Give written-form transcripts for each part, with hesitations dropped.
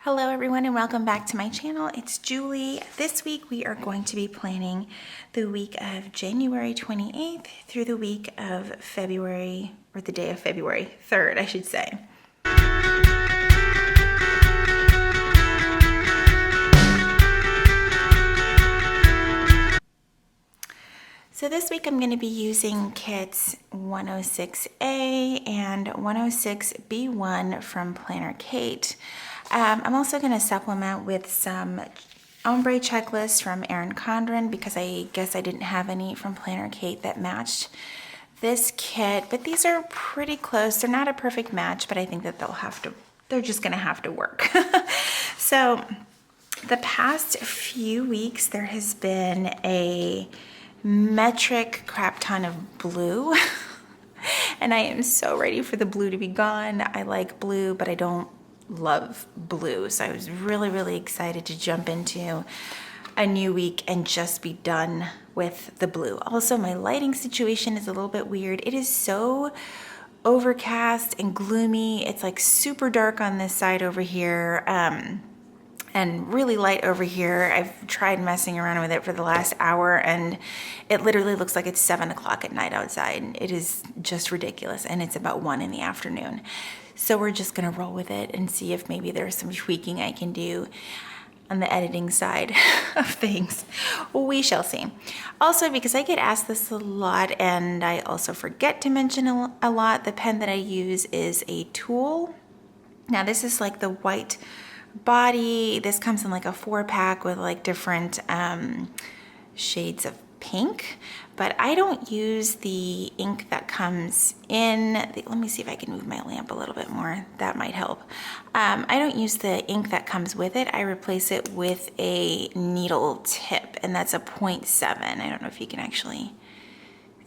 Hello everyone and welcome back to my channel. It's Julie. This week we are going to be planning the week of January 28th through the week of February, or the day of February 3rd, I should say. So this week I'm going to be using kits 106A and 106B1 from Planner Kate. I'm also going to supplement with some ombre checklists from Erin Condren because I guess I didn't have any from Planner Kate that matched this kit, but these are pretty close. They're not a perfect match, but I think that they're just going to have to work. So the past few weeks there has been a metric crap ton of blue and I am so ready for the blue to be gone. I like blue, but I don't love blue, so I was really excited to jump into a new week and just be done with the blue. Also, my lighting situation is a little bit weird. It is so overcast and gloomy. It's like super dark on this side over here and really light over here. I've tried messing around with it for the last hour and it literally looks like it's 7 o'clock at night outside. It is just ridiculous, and it's about 1 in the afternoon. So we're just gonna roll with it and see if maybe there's some tweaking I can do on the editing side of things. We shall see. Also, because I get asked this a lot and I also forget to mention a lot, the pen that I use is a Tool. Now this is like the white body. This comes in like a 4-pack with like different shades of pink, but I don't use the ink that comes in. Let me see if I can move my lamp a little bit more. That might help. I don't use the ink that comes with it. I replace it with a needle tip, and that's a 0.7. I don't know if you can actually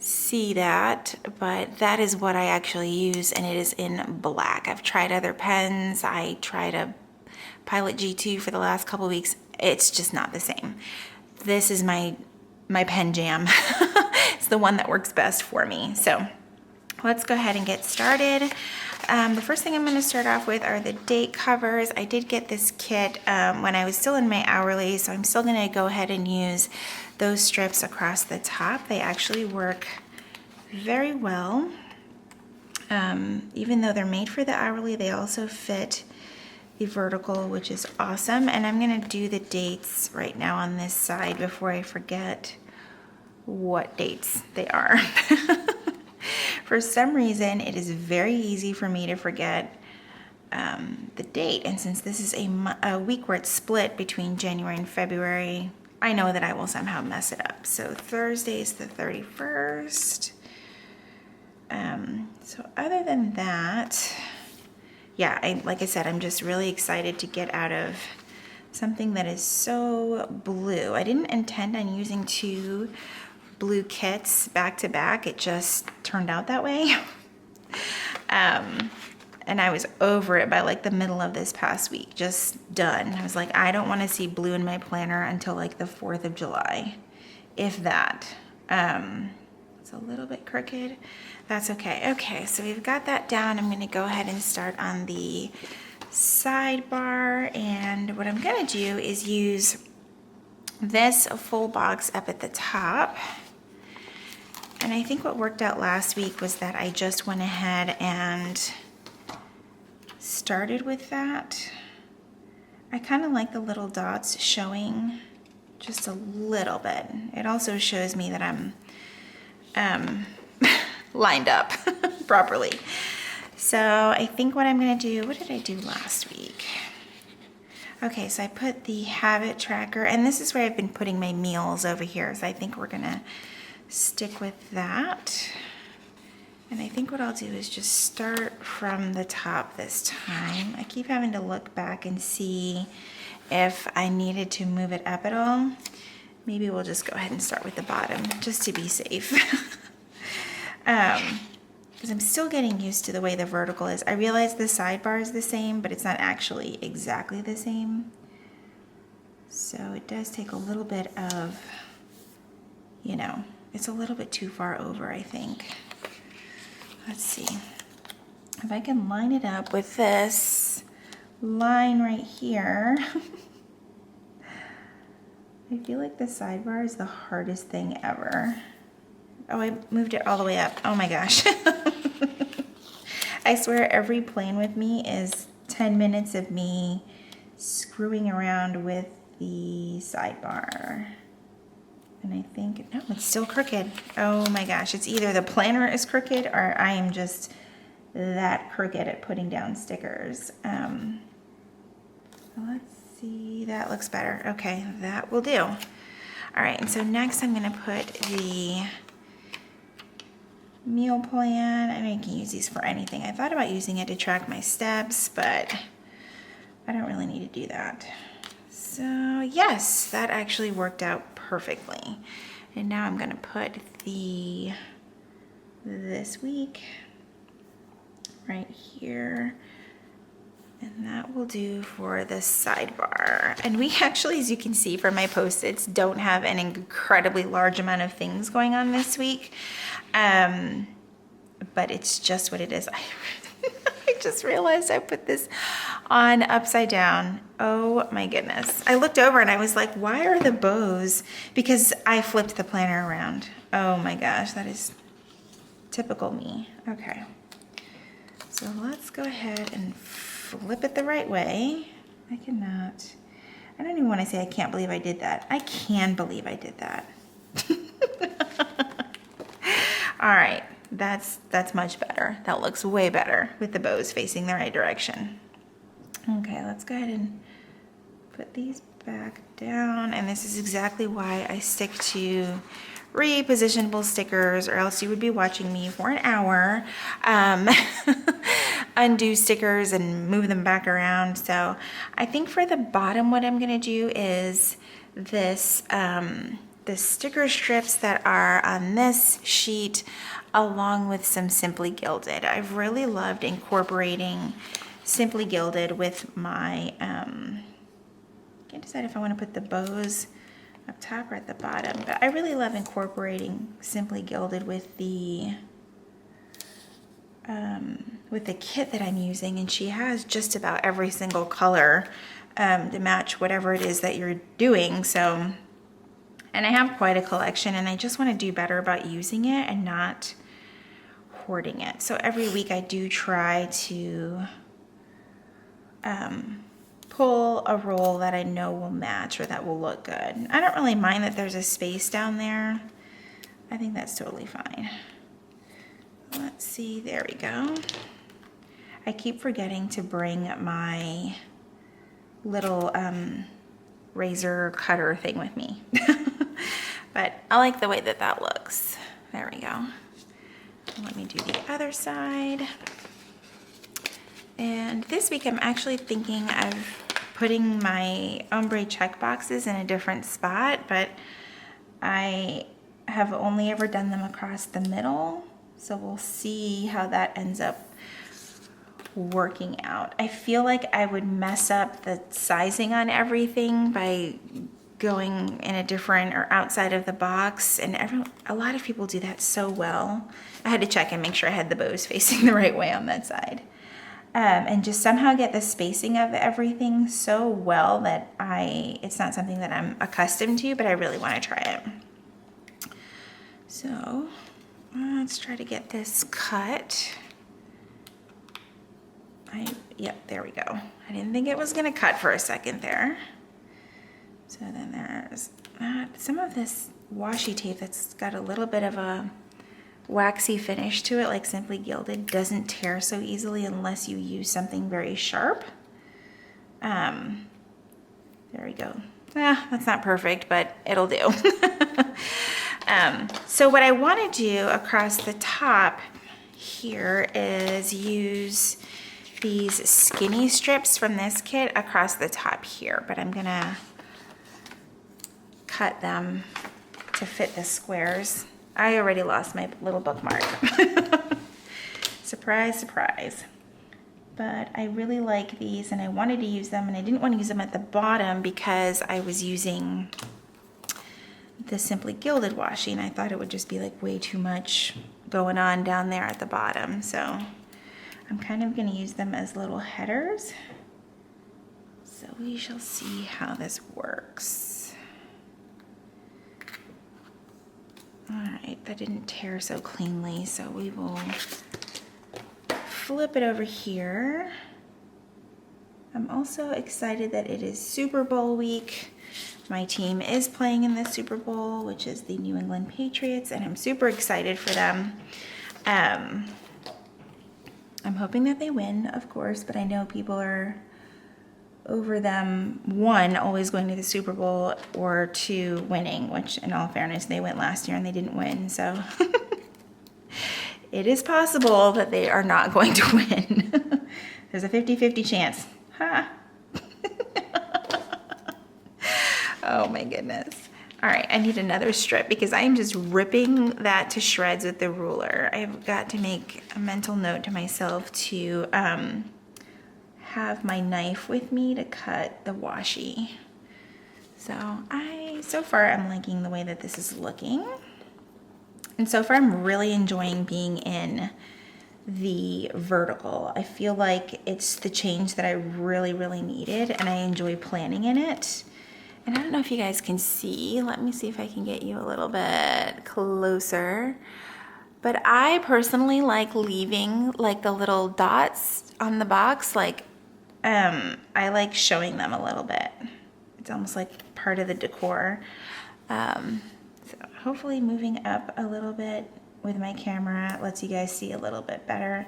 see that, but that is what I actually use, and it is in black. I've tried other pens. I tried a Pilot G2 for the last couple weeks. It's just not the same. This is my pen jam. It's the one that works best for me. So let's go ahead and get started. The first thing I'm going to start off with are the date covers. I did get this kit when I was still in my hourly, so I'm still going to go ahead and use those strips across the top. They actually work very well. Even though they're made for the hourly, they also fit the vertical, which is awesome. And I'm gonna do the dates right now on this side before I forget what dates they are. For some reason, it is very easy for me to forget the date. And since this is a week where it's split between January and February, I know that I will somehow mess it up. So Thursday is the 31st. So other than that, yeah, like I said, I'm just really excited to get out of something that is so blue. I didn't intend on using 2 blue kits back to back. It just turned out that way. And I was over it by like the middle of this past week, just done. I was like, I don't want to see blue in my planner until like the 4th of July, if that. It's a little bit crooked. That's okay. Okay, so we've got that down. I'm gonna go ahead and start on the sidebar. And what I'm gonna do is use this full box up at the top. And I think what worked out last week was that I just went ahead and started with that. I kind of like the little dots showing just a little bit. It also shows me that I'm lined up properly. So I think what I'm gonna do, what did I do last week? Okay, so I put the habit tracker, and this is where I've been putting my meals over here. So I think we're gonna stick with that. And I think what I'll do is just start from the top this time. I keep having to look back and see if I needed to move it up at all. Maybe we'll just go ahead and start with the bottom just to be safe. Because I'm still getting used to the way the vertical is. I realize the sidebar is the same, but it's not actually exactly the same. So it does take a little bit of, you know, it's a little bit too far over, I think. Let's see. If I can line it up with this line right here. I feel like the sidebar is the hardest thing ever. Oh, I moved it all the way up. Oh my gosh. I swear every plan with me is 10 minutes of me screwing around with the sidebar. And I think, no, it's still crooked. Oh my gosh, it's either the planner is crooked or I am just that crooked at putting down stickers. Let's see, that looks better. Okay, that will do. All right, and so next I'm gonna put the meal plan. I know you can use these for anything. I thought about using it to track my steps, but I don't really need to do that. So yes, that actually worked out perfectly. And now I'm gonna put this week right here. And that will do for the sidebar. And we actually, as you can see from my Post-its, don't have an incredibly large amount of things going on this week. But it's just what it is. I just realized I put this on upside down. Oh my goodness. I looked over and I was like, why are the bows? Because I flipped the planner around. Oh my gosh, that is typical me. Okay. So let's go ahead and flip it the right way. I don't even want to say I can't believe I did that. I can believe I did that. All right, that's much better. That looks way better with the bows facing the right direction. Okay, let's go ahead and put these back down. And this is exactly why I stick to repositionable stickers, or else you would be watching me for an hour undo stickers and move them back around. So I think for the bottom, what I'm gonna do is this, the sticker strips that are on this sheet along with some Simply Gilded. I've really loved incorporating Simply Gilded with my, can't decide if I want to put the bows up top or at the bottom, but I really love incorporating Simply Gilded with the kit that I'm using, and she has just about every single color to match whatever it is that you're doing. So, and I have quite a collection, and I just want to do better about using it and not hoarding it. So every week I do try to pull a roll that I know will match or that will look good. I don't really mind that there's a space down there. I think that's totally fine. Let's see, there we go. I keep forgetting to bring my little razor cutter thing with me. But I like the way that that looks. There we go. Let me do the other side. And this week I'm actually thinking of putting my ombre check boxes in a different spot, but I have only ever done them across the middle. So we'll see how that ends up working out. I feel like I would mess up the sizing on everything by going in a different or outside of the box, and a lot of people do that so well. I had to check and make sure I had the bows facing the right way on that side. And just somehow get the spacing of everything so well that it's not something that I'm accustomed to, but I really want to try it. So let's try to get this cut. Yep, there we go. I didn't think it was gonna cut for a second there. So then there's some of this washi tape that's got a little bit of a waxy finish to it, like Simply Gilded, doesn't tear so easily unless you use something very sharp. There we go. That's not perfect, but it'll do. So what I want to do across the top here is use these skinny strips from this kit across the top here, but I'm gonna cut them to fit the squares. I already lost my little bookmark. Surprise, surprise. But I really like these and I wanted to use them, and I didn't want to use them at the bottom because I was using the Simply Gilded washi, and I thought it would just be like way too much going on down there at the bottom. So I'm kind of going to use them as little headers. So we shall see how this works. All right, that didn't tear so cleanly, so we will flip it over here. I'm also excited that it is Super Bowl week. My team is playing in the Super Bowl, which is the New England Patriots, and I'm super excited for them. I'm hoping that they win, of course, but I know people are over them, one, always going to the Super Bowl, or two, winning, which in all fairness, they went last year and they didn't win, so it is possible that they are not going to win. There's a 50-50 chance. Ha! Oh my goodness. All right, I need another strip because I am just ripping that to shreds with the ruler. I've got to make a mental note to myself to have my knife with me to cut the washi. So far I'm liking the way that this is looking. And so far I'm really enjoying being in the vertical. I feel like it's the change that I really, really needed, and I enjoy planning in it. And I don't know if you guys can see. Let me see if I can get you a little bit closer. But I personally like leaving like the little dots on the box. Like, I like showing them a little bit. It's almost like part of the decor. So hopefully moving up a little bit with my camera lets you guys see a little bit better.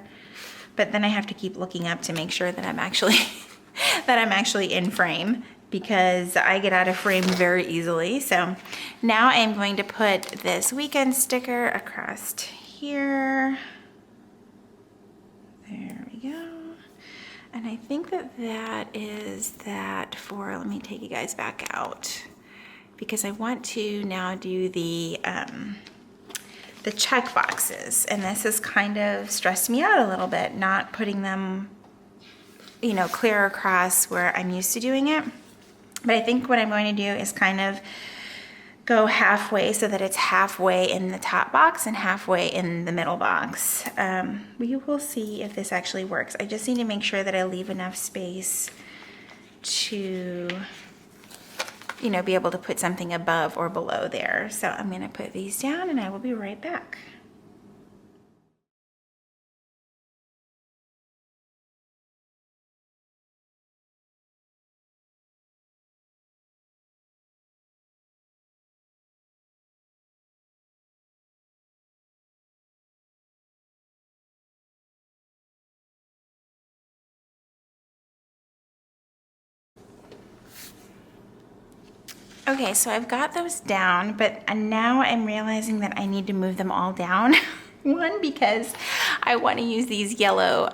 But then I have to keep looking up to make sure that I'm actually in frame, because I get out of frame very easily. So now I'm going to put this weekend sticker across here. There we go. And I think that is that for, let me take you guys back out, because I want to now do the check boxes. And this has kind of stressed me out a little bit, not putting them, you know, clear across where I'm used to doing it. But I think what I'm going to do is kind of go halfway so that it's halfway in the top box and halfway in the middle box. We will see if this actually works. I just need to make sure that I leave enough space to, you know, be able to put something above or below there. So I'm going to put these down and I will be right back. Okay, so I've got those down, but now I'm realizing that I need to move them all down. One, because I want to use these yellow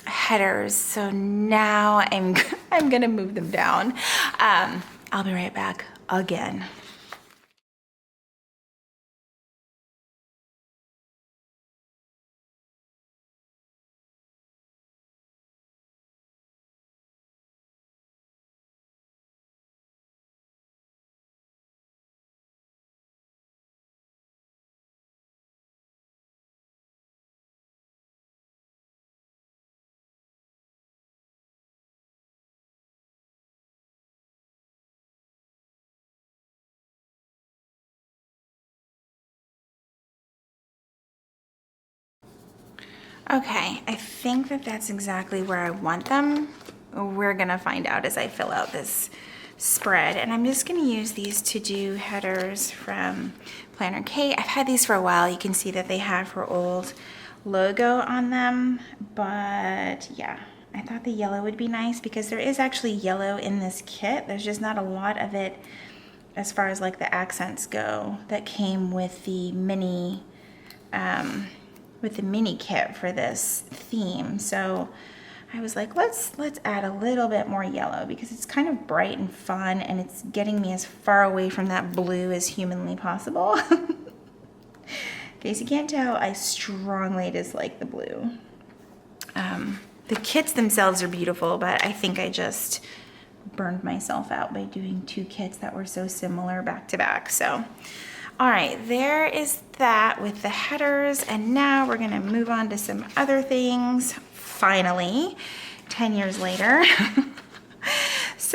headers. So now I'm gonna move them down. I'll be right back again. Okay, I think that that's exactly where I want them. We're gonna find out as I fill out this spread. And I'm just gonna use these to do headers from Planner Kate. I've had these for a while. You can see that they have her old logo on them, but yeah, I thought the yellow would be nice because there is actually yellow in this kit. There's just not a lot of it as far as like the accents go that came with the mini kit for this theme. So I was like, let's add a little bit more yellow because it's kind of bright and fun, and it's getting me as far away from that blue as humanly possible. In case you can't tell, I strongly dislike the blue. The kits themselves are beautiful, but I think I just burned myself out by doing two kits that were so similar back to back. So all right, there is that with the headers, and now we're gonna move on to some other things, finally, 10 years later.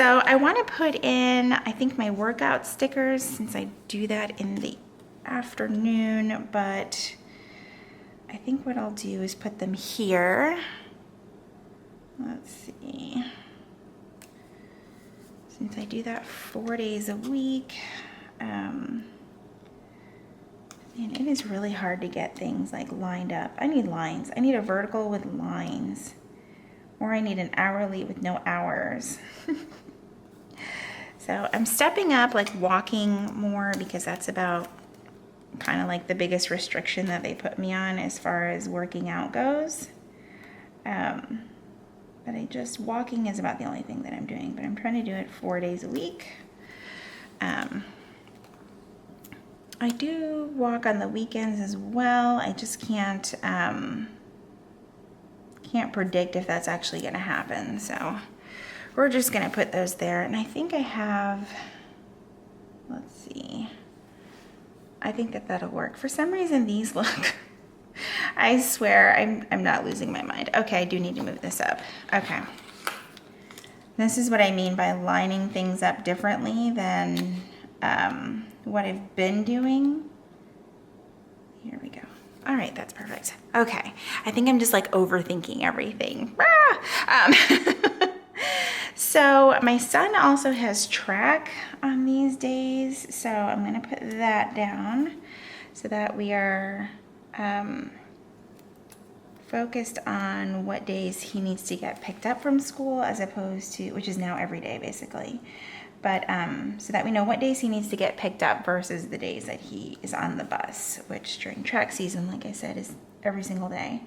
So I want to put in, I think, my workout stickers since I do that in the afternoon, but I think what I'll do is put them here. Let's see. Since I do that 4 days a week, and it is really hard to get things like lined up. I need lines. I need a vertical with lines, or I need an hourly with no hours. So I'm stepping up, like walking more, because that's about kind of like the biggest restriction that they put me on as far as working out goes. But walking is about the only thing that I'm doing, but I'm trying to do it 4 days a week. I do walk on the weekends as well. I just can't predict if that's actually gonna happen. So we're just gonna put those there. And I think I have, let's see. I think that'll work. For some reason these look, I swear I'm not losing my mind. Okay, I do need to move this up. Okay. This is what I mean by lining things up differently than what I've been doing. Here we go. All right, that's perfect. Okay, I think I'm just like overthinking everything. So my son also has track on these days, so I'm gonna put that down so that we are focused on what days he needs to get picked up from school, as opposed to, which is now every day basically, but so that we know what days he needs to get picked up versus the days that he is on the bus, which during track season, like I said, is every single day.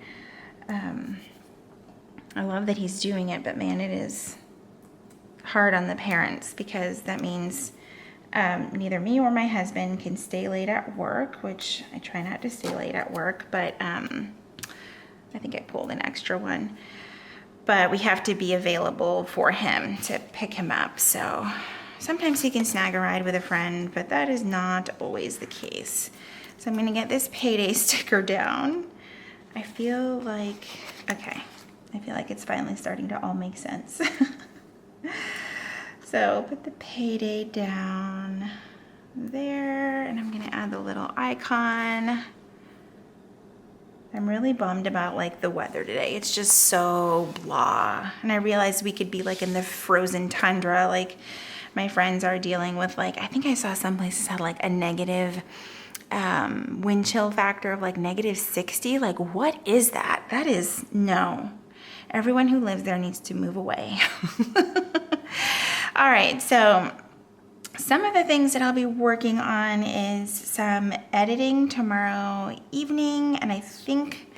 I love that he's doing it, but man, it is hard on the parents, because that means neither me or my husband can stay late at work, which I try not to stay late at work, but I think I pulled an extra one. But we have to be available for him to pick him up. So sometimes he can snag a ride with a friend, but that is not always the case. So I'm gonna get this payday sticker down. I feel like it's finally starting to all make sense. So put the payday down there, and I'm gonna add the little icon. I'm really bummed about like the weather today. It's just so blah. And I realized we could be like in the frozen tundra. Like my friends are dealing with, like, I think I saw some places had like a negative wind chill factor of like -60. Like, what is that? That is, no. Everyone who lives there needs to move away. All right, so some of the things that I'll be working on is some editing tomorrow evening, and I think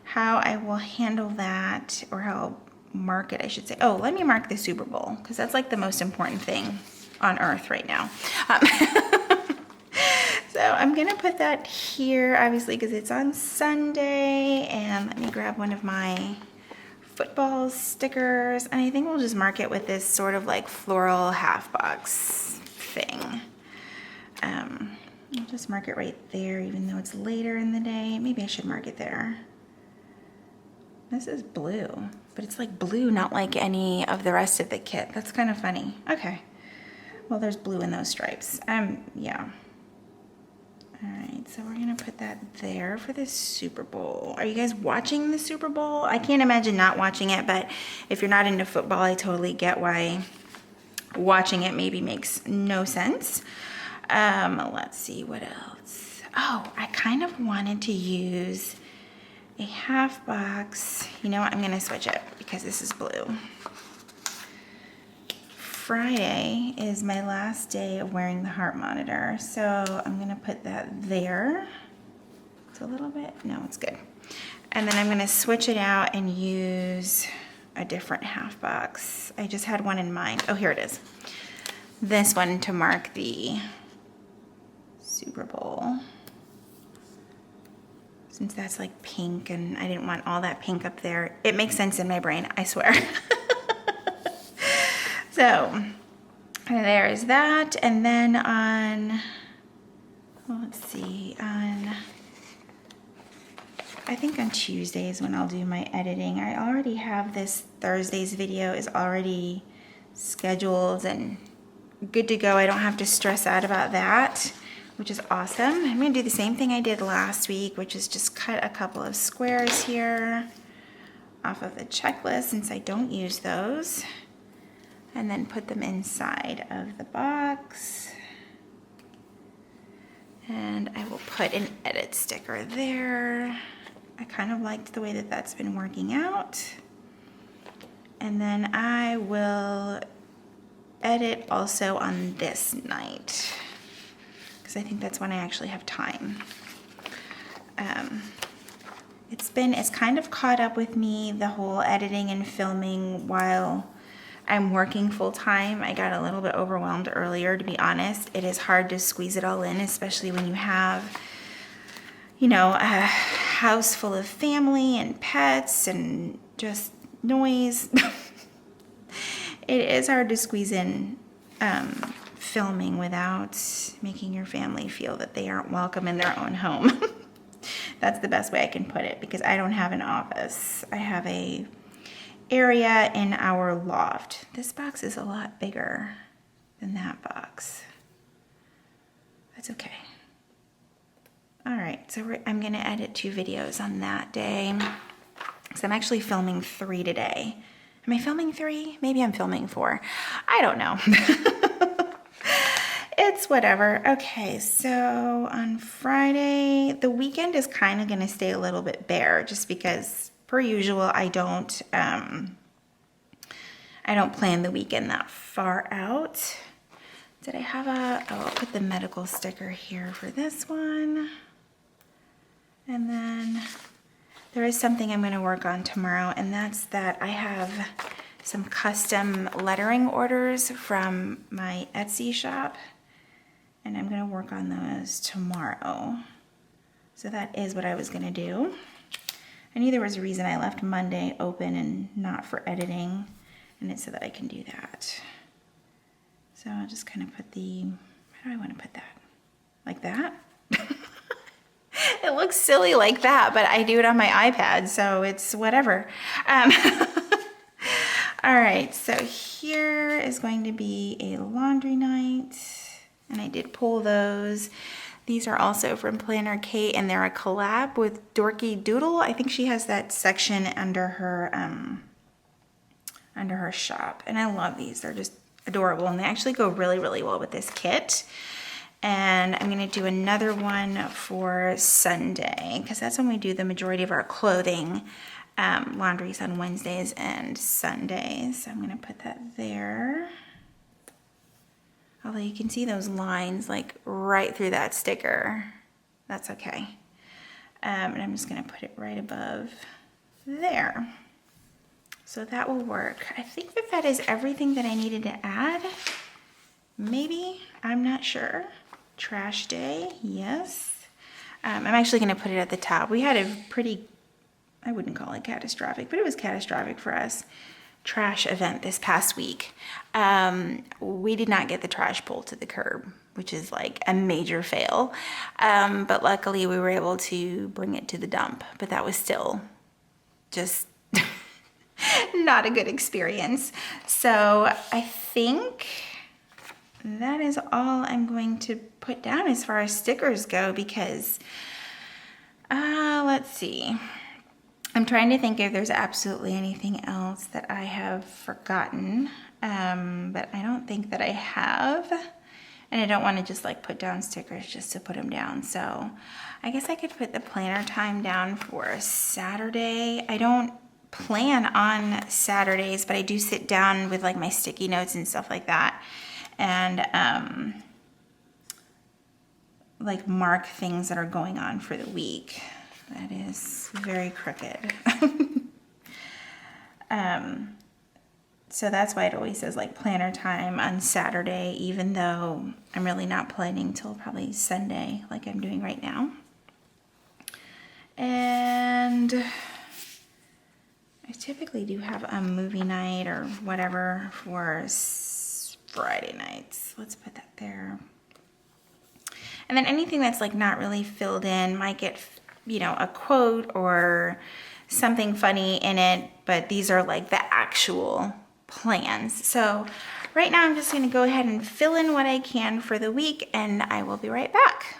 how I will handle that, or how I'll mark it, I should say. Oh, let me mark the Super Bowl, because that's like the most important thing on earth right now. So I'm gonna put that here, obviously, because it's on Sunday, and let me grab one of my football stickers, and I think we'll just mark it with this sort of like floral half box thing. I'll just mark it right there, even though it's later in the day. Maybe I should mark it there. This is blue, but it's like blue, not like any of the rest of the kit. That's kind of funny. Okay. Well, there's blue in those stripes. Yeah. All right, so we're gonna put that there for the Super Bowl. Are you guys watching the Super Bowl? I can't imagine not watching it, but if you're not into football, I totally get why watching it maybe makes no sense. Let's see, what else? Oh, I kind of wanted to use a half box. You know what, I'm gonna switch it because this is blue. Friday is my last day of wearing the heart monitor, so I'm gonna put that there. It's a little bit, no, it's good. And then I'm gonna switch it out and use a different half box. I just had one in mind. Oh, here it is. This one to mark the Super Bowl. Since that's like pink and I didn't want all that pink up there. It makes sense in my brain, I swear. So there is that, and then on, well, let's see, I think on Tuesday is when I'll do my editing. I already have this Thursday's video is already scheduled and good to go. I don't have to stress out about that, which is awesome. I'm gonna do the same thing I did last week, which is just cut a couple of squares here off of the checklist since I don't use those, and then put them inside of the box. And I will put an edit sticker there. I kind of liked the way that that's been working out. And then I will edit also on this night, because I think that's when I actually have time. It's kind of caught up with me, the whole editing and filming while I'm working full time. I got a little bit overwhelmed earlier, to be honest. It is hard to squeeze it all in, especially when you have, you know, a house full of family and pets and just noise. It is hard to squeeze in filming without making your family feel that they aren't welcome in their own home. That's the best way I can put it, because I don't have an office. I have a area in our loft. This box is a lot bigger than that box. That's okay. All right, so I'm gonna edit 2 videos on that day. So I'm actually filming 3 today. Am I filming 3? Maybe I'm filming 4. I don't know. It's whatever. Okay, so on Friday, the weekend is kind of going to stay a little bit bare, just because, per usual, I don't plan the weekend that far out. Did I have I'll put the medical sticker here for this one. And then there is something I'm going to work on tomorrow, and that's that I have some custom lettering orders from my Etsy shop, and I'm going to work on those tomorrow. So that is what I was going to do. I knew there was a reason I left Monday open and not for editing, and it's so that I can do that. So I'll just kind of put how do I want to put that? Like that? It looks silly like that, but I do it on my iPad, so it's whatever. All right, so here is going to be a laundry night, and I did pull those. These are also from Planner Kate, and they're a collab with Dorky Doodle. I think she has that section under her shop, and I love these. They're just adorable, and they actually go really, really well with this kit. And I'm going to do another one for Sunday, because that's when we do the majority of our clothing laundries, on Wednesdays and Sundays. So I'm going to put that there. Although you can see those lines like right through that sticker. That's okay. And I'm just going to put it right above there. So that will work. I think that is everything that I needed to add. Maybe, I'm not sure. Trash day, yes. I'm actually going to put it at the top. We had a pretty, I wouldn't call it catastrophic, but it was catastrophic for us, trash event this past week. We did not get the trash pulled to the curb, which is like a major fail. But luckily we were able to bring it to the dump, but that was still just not a good experience. So I think that is all I'm going to put down as far as stickers go, because let's see. I'm trying to think if there's absolutely anything else that I have forgotten, but I don't think that I have. And I don't want to just like put down stickers just to put them down. So I guess I could put the planner time down for Saturday. I don't plan on Saturdays, but I do sit down with like my sticky notes and stuff like that, and like mark things that are going on for the week. That is very crooked. So that's why it always says like planner time on Saturday, even though I'm really not planning till probably Sunday like I'm doing right now. And I typically do have a movie night or whatever for Friday nights. Let's put that there. And then anything that's like not really filled in might get, you know, a quote or something funny in it, but these are like the actual plans. So right now I'm just going to go ahead and fill in what I can for the week, and I will be right back.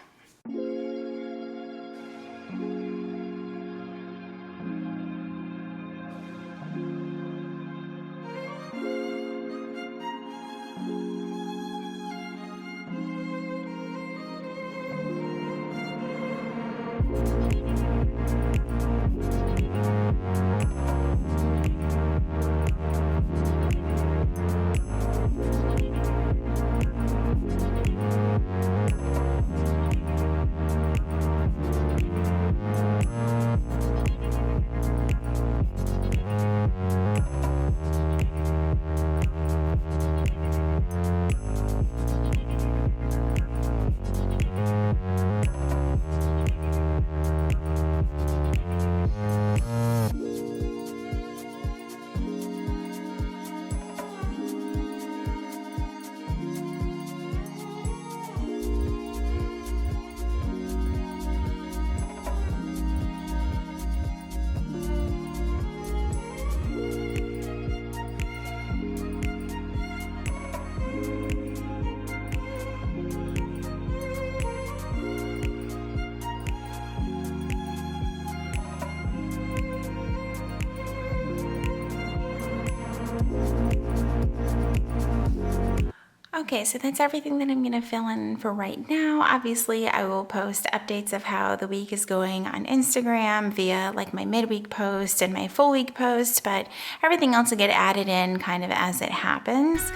Okay, so that's everything that I'm going to fill in for right now. Obviously, I will post updates of how the week is going on Instagram via like my midweek post and my full week post, but everything else will get added in kind of as it happens.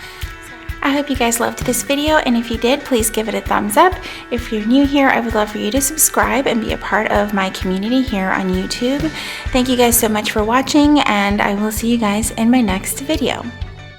I hope you guys loved this video, and if you did, please give it a thumbs up. If you're new here, I would love for you to subscribe and be a part of my community here on YouTube. Thank you guys so much for watching, and I will see you guys in my next video.